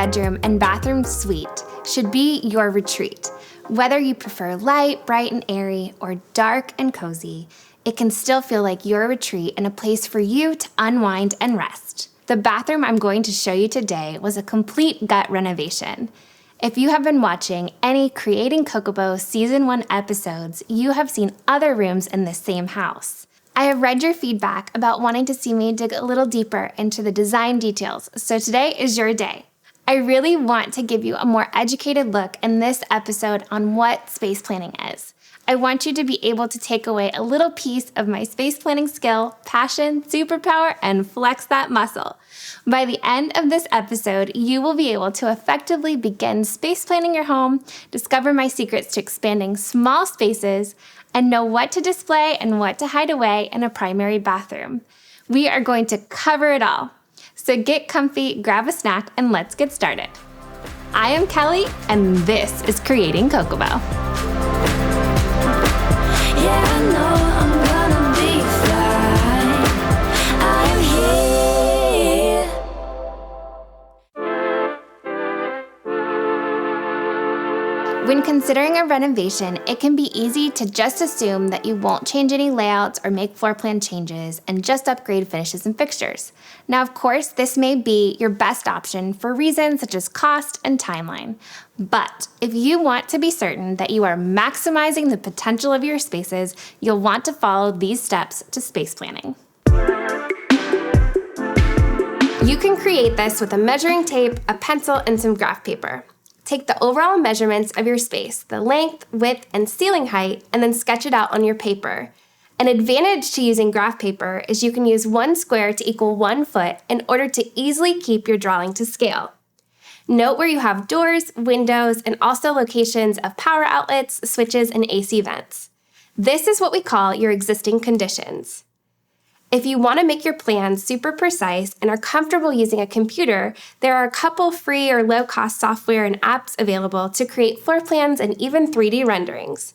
bedroom and bathroom suite should be your retreat. Whether you prefer light, bright, and airy, or dark and cozy, it can still feel like your retreat and a place for you to unwind and rest. The bathroom I'm going to show you today was a complete gut renovation. If you have been watching any Creating Cokobo Season 1 episodes, you have seen other rooms in this same house. I have read your feedback about wanting to see me dig a little deeper into the design details, so today is your day. I really want to give you a more educated look in this episode on what space planning is. I want you to be able to take away a little piece of my space planning skill, passion, superpower, and flex that muscle. By the end of this episode, you will be able to effectively begin space planning your home, discover my secrets to expanding small spaces, and know what to display and what to hide away in a primary bathroom. We are going to cover it all. So get comfy, grab a snack, and let's get started. I am Kelli, and this is Creating Cokobo. Yeah, I know I'm gonna be fine. I'm here. When considering a renovation, it can be easy to just assume that you won't change any layouts or make floor plan changes and just upgrade finishes and fixtures. Now, of course, this may be your best option for reasons such as cost and timeline. But if you want to be certain that you are maximizing the potential of your spaces, you'll want to follow these steps to space planning. You can create this with a measuring tape, a pencil, and some graph paper. Take the overall measurements of your space, the length, width, and ceiling height, and then sketch it out on your paper. An advantage to using graph paper is you can use 1 square to equal 1 foot in order to easily keep your drawing to scale. Note where you have doors, windows, and also locations of power outlets, switches, and AC vents. This is what we call your existing conditions. If you want to make your plans super precise and are comfortable using a computer, there are a couple free or low-cost software and apps available to create floor plans and even 3D renderings.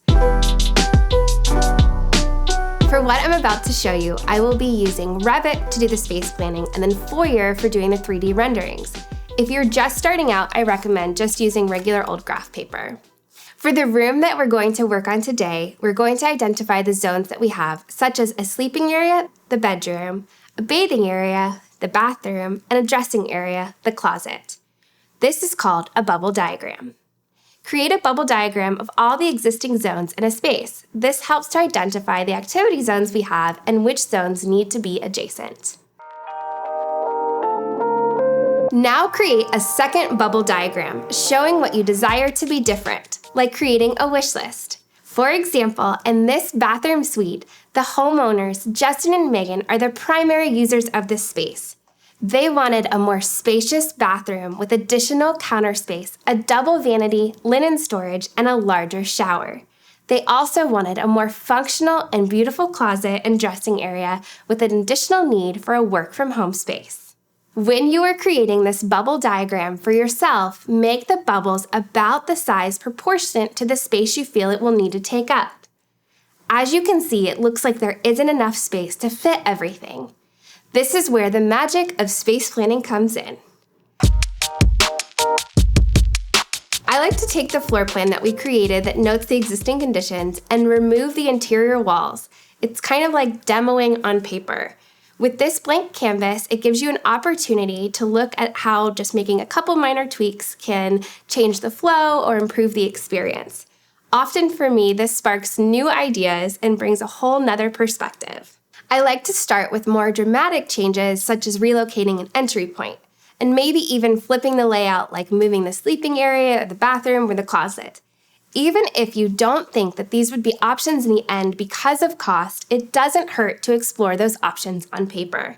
For what I'm about to show you, I will be using REVIT to do the space planning and then Fourier for doing the 3D renderings. If you're just starting out, I recommend just using regular old graph paper. For the room that we're going to work on today, we're going to identify the zones that we have, such as a sleeping area, the bedroom, a bathing area, the bathroom, and a dressing area, the closet. This is called a bubble diagram. Create a bubble diagram of all the existing zones in a space. This helps to identify the activity zones we have and which zones need to be adjacent. Now create a second bubble diagram showing what you desire to be different, like creating a wish list. For example, in this bathroom suite, the homeowners, Justin and Megan, are the primary users of this space. They wanted a more spacious bathroom with additional counter space, a double vanity, linen storage, and a larger shower. They also wanted a more functional and beautiful closet and dressing area with an additional need for a work-from-home space. When you are creating this bubble diagram for yourself, make the bubbles about the size proportionate to the space you feel it will need to take up. As you can see, it looks like there isn't enough space to fit everything. This is where the magic of space planning comes in. I like to take the floor plan that we created that notes the existing conditions and remove the interior walls. It's kind of like demoing on paper. With this blank canvas, it gives you an opportunity to look at how just making a couple minor tweaks can change the flow or improve the experience. Often for me, this sparks new ideas and brings a whole nother perspective. I like to start with more dramatic changes such as relocating an entry point, and maybe even flipping the layout like moving the sleeping area, the bathroom, or the closet. Even if you don't think that these would be options in the end because of cost, it doesn't hurt to explore those options on paper.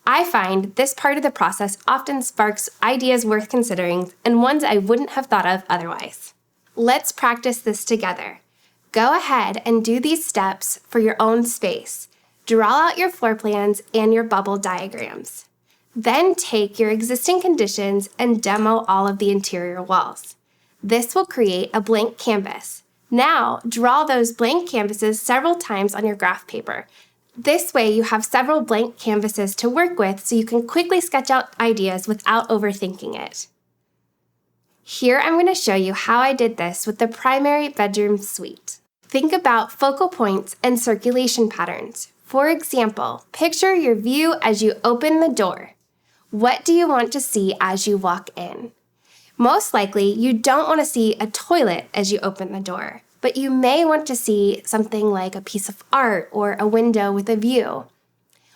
I find this part of the process often sparks ideas worth considering and ones I wouldn't have thought of otherwise. Let's practice this together. Go ahead and do these steps for your own space. Draw out your floor plans and your bubble diagrams. Then take your existing conditions and demo all of the interior walls. This will create a blank canvas. Now, draw those blank canvases several times on your graph paper. This way, you have several blank canvases to work with so you can quickly sketch out ideas without overthinking it. Here I'm going to show you how I did this with the primary bedroom suite. Think about focal points and circulation patterns. For example, picture your view as you open the door. What do you want to see as you walk in? Most likely, you don't want to see a toilet as you open the door, but you may want to see something like a piece of art or a window with a view.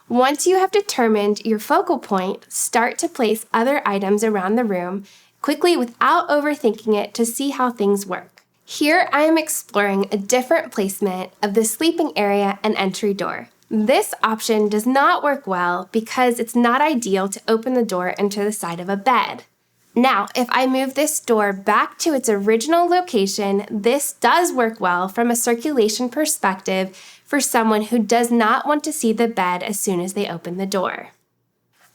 Once you have determined your focal point, start to place other items around the room quickly without overthinking it to see how things work. Here I am exploring a different placement of the sleeping area and entry door. This option does not work well because it's not ideal to open the door into the side of a bed. Now, if I move this door back to its original location, this does work well from a circulation perspective for someone who does not want to see the bed as soon as they open the door.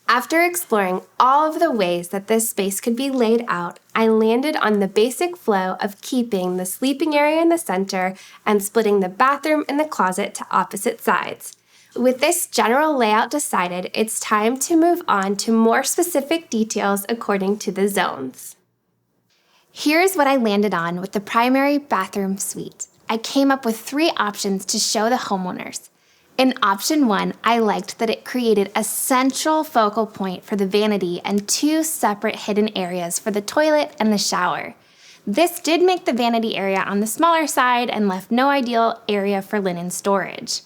After exploring all of the ways that this space could be laid out, I landed on the basic flow of keeping the sleeping area in the center and splitting the bathroom and the closet to opposite sides. With this general layout decided, it's time to move on to more specific details according to the zones. Here's what I landed on with the primary bathroom suite. I came up with 3 options to show the homeowners. In option 1, I liked that it created a central focal point for the vanity and 2 separate hidden areas for the toilet and the shower. This did make the vanity area on the smaller side and left no ideal area for linen storage.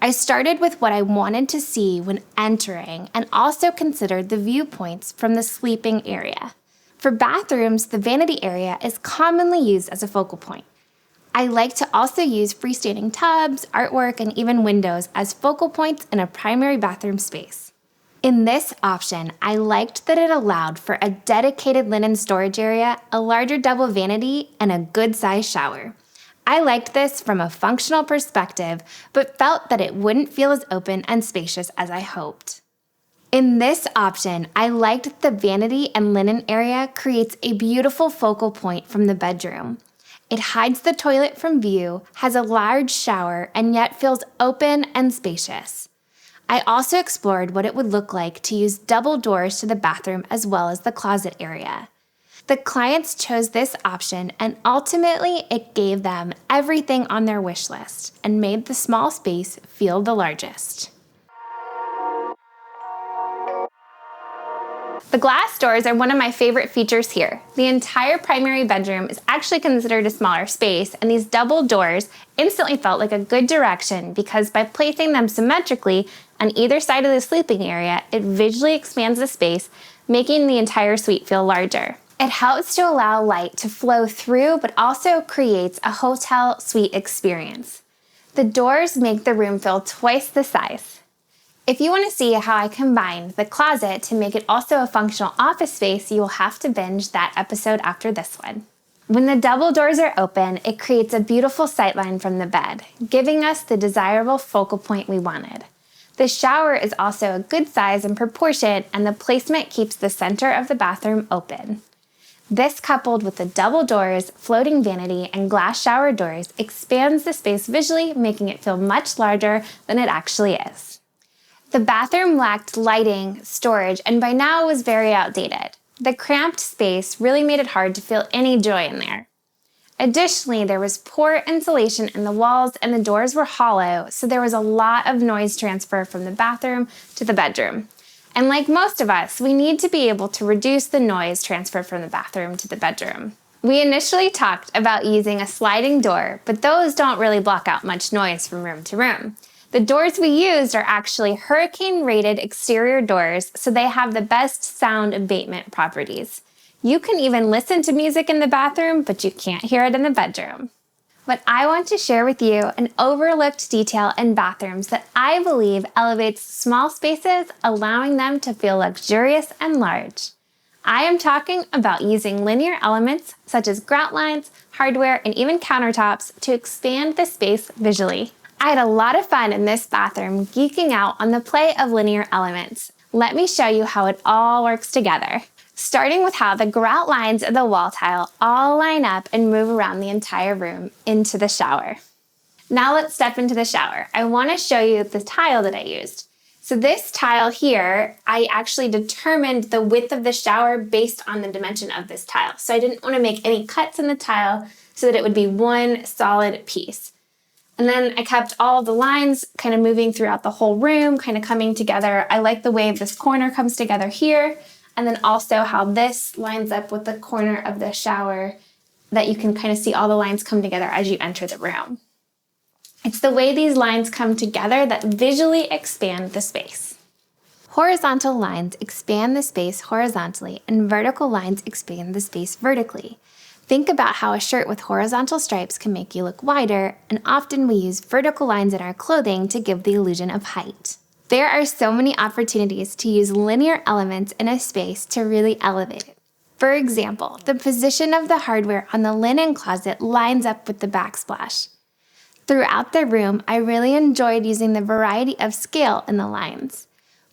I started with what I wanted to see when entering and also considered the viewpoints from the sleeping area. For bathrooms, the vanity area is commonly used as a focal point. I like to also use freestanding tubs, artwork, and even windows as focal points in a primary bathroom space. In this option, I liked that it allowed for a dedicated linen storage area, a larger double vanity, and a good-sized shower. I liked this from a functional perspective, but felt that it wouldn't feel as open and spacious as I hoped. In this option, I liked the vanity and linen area creates a beautiful focal point from the bedroom. It hides the toilet from view, has a large shower, and yet feels open and spacious. I also explored what it would look like to use double doors to the bathroom as well as the closet area. The clients chose this option, and ultimately it gave them everything on their wish list and made the small space feel the largest. The glass doors are one of my favorite features here. The entire primary bedroom is actually considered a smaller space, and these double doors instantly felt like a good direction because by placing them symmetrically on either side of the sleeping area, it visually expands the space, making the entire suite feel larger. It helps to allow light to flow through, but also creates a hotel suite experience. The doors make the room feel twice the size. If you want to see how I combined the closet to make it also a functional office space, you will have to binge that episode after this one. When the double doors are open, it creates a beautiful sightline from the bed, giving us the desirable focal point we wanted. The shower is also a good size and proportion, and the placement keeps the center of the bathroom open. This, coupled with the double doors, floating vanity, and glass shower doors, expands the space visually, making it feel much larger than it actually is. The bathroom lacked lighting, storage, and by now was very outdated. The cramped space really made it hard to feel any joy in there. Additionally, there was poor insulation in the walls and the doors were hollow, so there was a lot of noise transfer from the bathroom to the bedroom. And like most of us, we need to be able to reduce the noise transfer from the bathroom to the bedroom. We initially talked about using a sliding door, but those don't really block out much noise from room to room. The doors we used are actually hurricane-rated exterior doors, so they have the best sound abatement properties. You can even listen to music in the bathroom, but you can't hear it in the bedroom. But I want to share with you an overlooked detail in bathrooms that I believe elevates small spaces, allowing them to feel luxurious and large. I am talking about using linear elements such as grout lines, hardware, and even countertops to expand the space visually. I had a lot of fun in this bathroom geeking out on the play of linear elements. Let me show you how it all works together. Starting with how the grout lines of the wall tile all line up and move around the entire room into the shower. Now let's step into the shower. I want to show you the tile that I used. So this tile here, I actually determined the width of the shower based on the dimension of this tile. So I didn't want to make any cuts in the tile so that it would be one solid piece. And then I kept all of the lines kind of moving throughout the whole room, kind of coming together. I like the way this corner comes together here, and then also how this lines up with the corner of the shower, that you can kind of see all the lines come together as you enter the room. It's the way these lines come together that visually expand the space. Horizontal lines expand the space horizontally, and vertical lines expand the space vertically. Think about how a shirt with horizontal stripes can make you look wider, and often we use vertical lines in our clothing to give the illusion of height. There are so many opportunities to use linear elements in a space to really elevate it. For example, the position of the hardware on the linen closet lines up with the backsplash. Throughout the room, I really enjoyed using the variety of scale in the lines.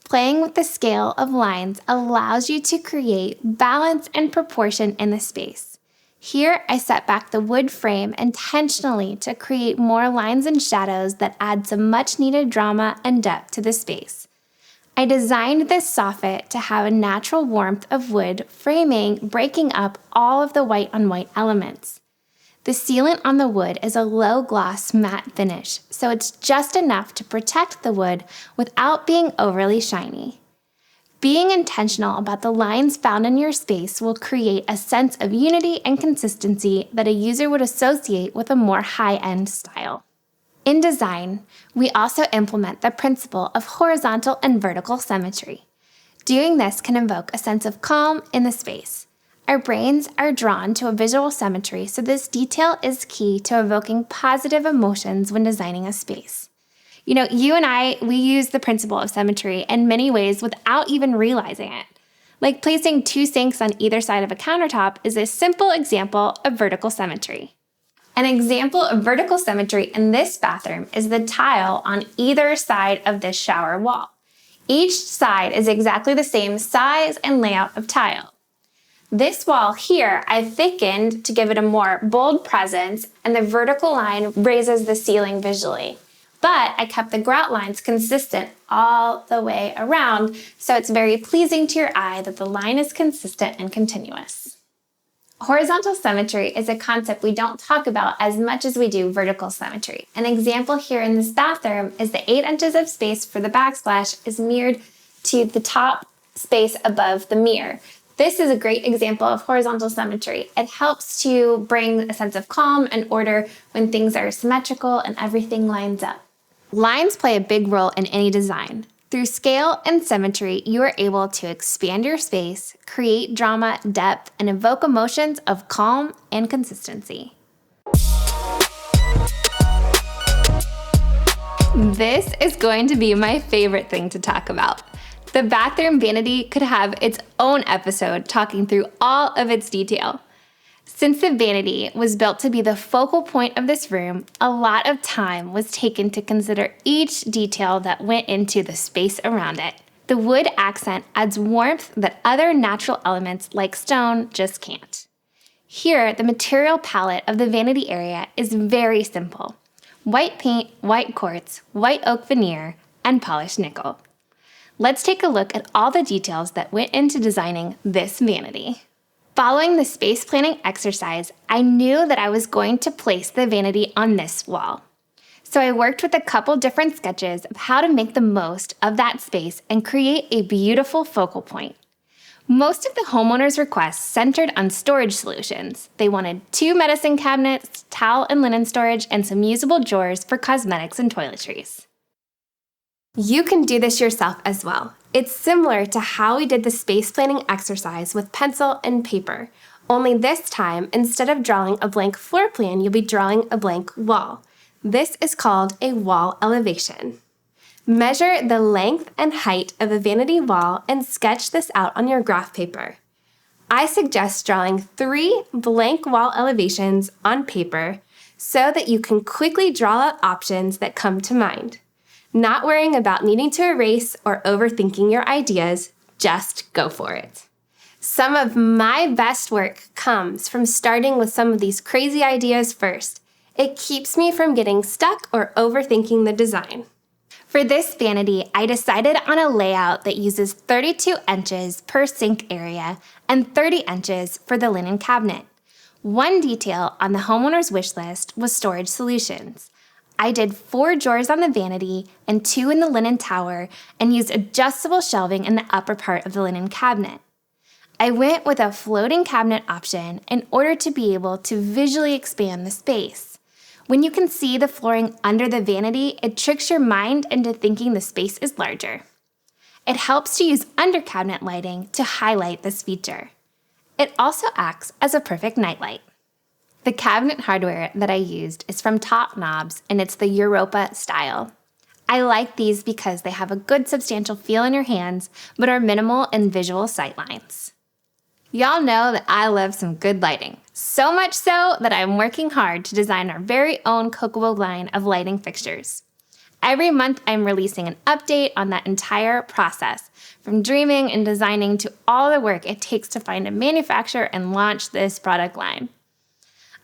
Playing with the scale of lines allows you to create balance and proportion in the space. Here, I set back the wood frame intentionally to create more lines and shadows that add some much-needed drama and depth to the space. I designed this soffit to have a natural warmth of wood framing, breaking up all of the white-on-white elements. The sealant on the wood is a low-gloss matte finish, so it's just enough to protect the wood without being overly shiny. Being intentional about the lines found in your space will create a sense of unity and consistency that a user would associate with a more high-end style. In design, we also implement the principle of horizontal and vertical symmetry. Doing this can evoke a sense of calm in the space. Our brains are drawn to a visual symmetry, so this detail is key to evoking positive emotions when designing a space. You know, you and I, we use the principle of symmetry in many ways without even realizing it. Like placing two sinks on either side of a countertop is a simple example of vertical symmetry. An example of vertical symmetry in this bathroom is the tile on either side of this shower wall. Each side is exactly the same size and layout of tile. This wall here, I've thickened to give it a more bold presence, and the vertical line raises the ceiling visually. But I kept the grout lines consistent all the way around, so it's very pleasing to your eye that the line is consistent and continuous. Horizontal symmetry is a concept we don't talk about as much as we do vertical symmetry. An example here in this bathroom is the 8 inches of space for the backsplash is mirrored to the top space above the mirror. This is a great example of horizontal symmetry. It helps to bring a sense of calm and order when things are symmetrical and everything lines up. Lines play a big role in any design. Through scale and symmetry, you are able to expand your space, create drama, depth, and evoke emotions of calm and consistency. This is going to be my favorite thing to talk about. The bathroom vanity could have its own episode talking through all of its detail. Since the vanity was built to be the focal point of this room, a lot of time was taken to consider each detail that went into the space around it. The wood accent adds warmth that other natural elements like stone just can't. Here, the material palette of the vanity area is very simple. White paint, white quartz, white oak veneer, and polished nickel. Let's take a look at all the details that went into designing this vanity. Following the space planning exercise, I knew that I was going to place the vanity on this wall. So I worked with a couple different sketches of how to make the most of that space and create a beautiful focal point. Most of the homeowners' requests centered on storage solutions. They wanted 2 medicine cabinets, towel and linen storage, and some usable drawers for cosmetics and toiletries. You can do this yourself as well. It's similar to how we did the space planning exercise with pencil and paper, only this time, instead of drawing a blank floor plan, you'll be drawing a blank wall. This is called a wall elevation. Measure the length and height of a vanity wall and sketch this out on your graph paper. I suggest drawing 3 blank wall elevations on paper so that you can quickly draw out options that come to mind. Not worrying about needing to erase or overthinking your ideas, just go for it. Some of my best work comes from starting with some of these crazy ideas first. It keeps me from getting stuck or overthinking the design. For this vanity, I decided on a layout that uses 32 inches per sink area and 30 inches for the linen cabinet. One detail on the homeowner's wish list was storage solutions. I did 4 drawers on the vanity and 2 in the linen tower and used adjustable shelving in the upper part of the linen cabinet. I went with a floating cabinet option in order to be able to visually expand the space. When you can see the flooring under the vanity, it tricks your mind into thinking the space is larger. It helps to use under cabinet lighting to highlight this feature. It also acts as a perfect nightlight. The cabinet hardware that I used is from Top Knobs, and it's the Europa style. I like these because they have a good substantial feel in your hands, but are minimal in visual sightlines. Y'all know that I love some good lighting, so much so that I'm working hard to design our very own Kokobo line of lighting fixtures. Every month I'm releasing an update on that entire process, from dreaming and designing to all the work it takes to find a manufacturer and launch this product line.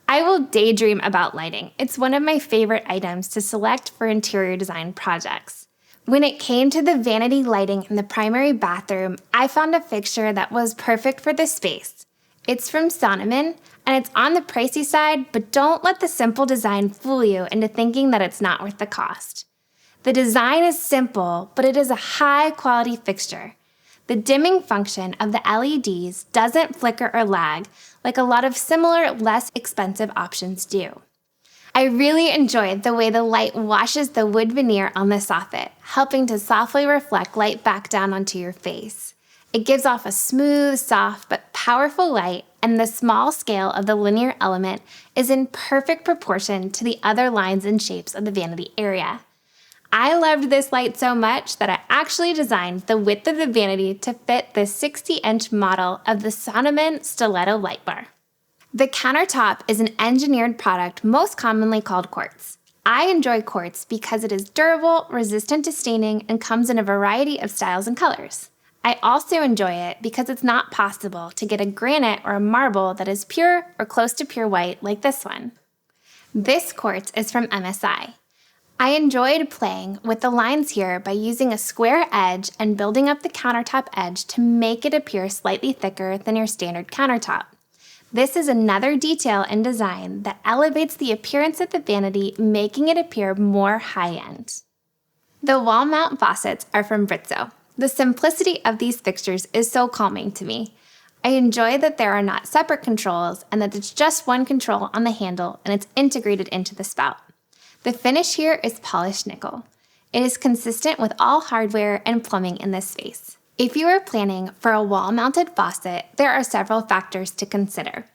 I will daydream about lighting. It's one of my favorite items to select for interior design projects. When it came to the vanity lighting in the primary bathroom, I found a fixture that was perfect for this space. It's from Sonneman, and it's on the pricey side, but don't let the simple design fool you into thinking that it's not worth the cost. The design is simple, but it is a high-quality fixture. The dimming function of the LEDs doesn't flicker or lag like a lot of similar, less expensive options do. I really enjoyed the way the light washes the wood veneer on the soffit, helping to softly reflect light back down onto your face. It gives off a smooth, soft, but powerful light, and the small scale of the linear element is in perfect proportion to the other lines and shapes of the vanity area. I loved this light so much that I actually designed the width of the vanity to fit the 60-inch model of the Sonneman Stiletto light bar. The countertop is an engineered product most commonly called quartz. I enjoy quartz because it is durable, resistant to staining, and comes in a variety of styles and colors. I also enjoy it because it's not possible to get a granite or a marble that is pure or close to pure white like this one. This quartz is from MSI. I enjoyed playing with the lines here by using a square edge and building up the countertop edge to make it appear slightly thicker than your standard countertop. This is another detail in design that elevates the appearance of the vanity, making it appear more high-end. The wall mount faucets are from Britzo. The simplicity of these fixtures is so calming to me. I enjoy that there are not separate controls and that it's just one control on the handle and it's integrated into the spout. The finish here is polished nickel. It is consistent with all hardware and plumbing in this space. If you are planning for a wall-mounted faucet, there are several factors to consider.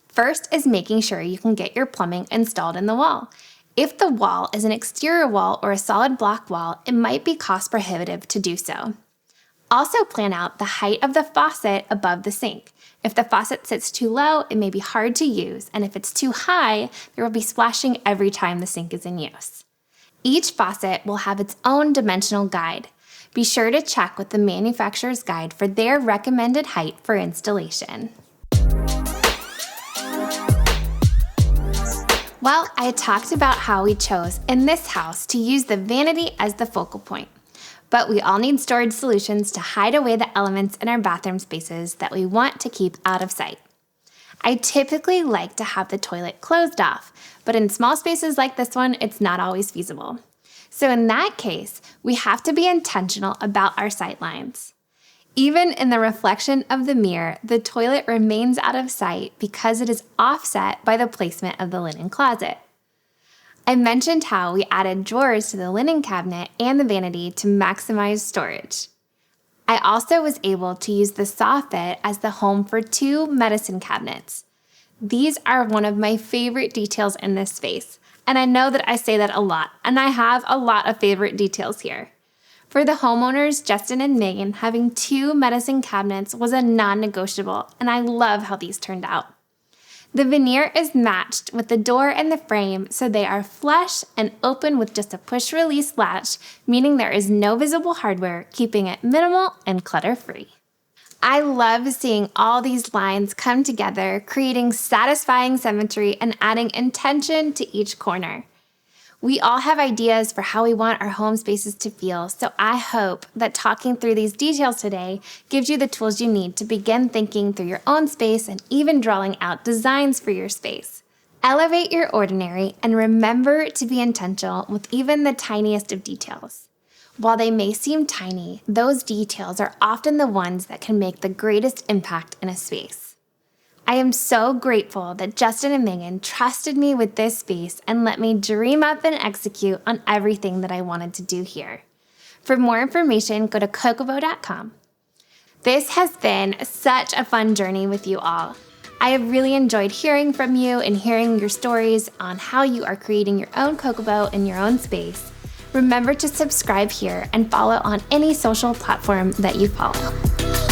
First is making sure you can get your plumbing installed in the wall. If the wall is an exterior wall or a solid block wall, it might be cost prohibitive to do so. Also plan out the height of the faucet above the sink. If the faucet sits too low, it may be hard to use, and if it's too high, there will be splashing every time the sink is in use. Each faucet will have its own dimensional guide. Be sure to check with the manufacturer's guide for their recommended height for installation. Well, I talked about how we chose in this house to use the vanity as the focal point. But we all need storage solutions to hide away the elements in our bathroom spaces that we want to keep out of sight. I typically like to have the toilet closed off, but in small spaces like this one, it's not always feasible. So in that case, we have to be intentional about our sight lines. Even in the reflection of the mirror, the toilet remains out of sight because it is offset by the placement of the linen closet. I mentioned how we added drawers to the linen cabinet and the vanity to maximize storage. I also was able to use the soffit as the home for 2 medicine cabinets. These are one of my favorite details in this space, and I know that I say that a lot, and I have a lot of favorite details here. For the homeowners, Justin and Megan, having 2 medicine cabinets was a non-negotiable, and I love how these turned out. The veneer is matched with the door and the frame, so they are flush and open with just a push-release latch, meaning there is no visible hardware, keeping it minimal and clutter-free. I love seeing all these lines come together, creating satisfying symmetry and adding intention to each corner. We all have ideas for how we want our home spaces to feel, so I hope that talking through these details today gives you the tools you need to begin thinking through your own space and even drawing out designs for your space. Elevate your ordinary and remember to be intentional with even the tiniest of details. While they may seem tiny, those details are often the ones that can make the greatest impact in a space. I am so grateful that Justin and Megan trusted me with this space and let me dream up and execute on everything that I wanted to do here. For more information, go to kokobo.com. This has been such a fun journey with you all. I have really enjoyed hearing from you and hearing your stories on how you are creating your own Kokobo in your own space. Remember to subscribe here and follow on any social platform that you follow.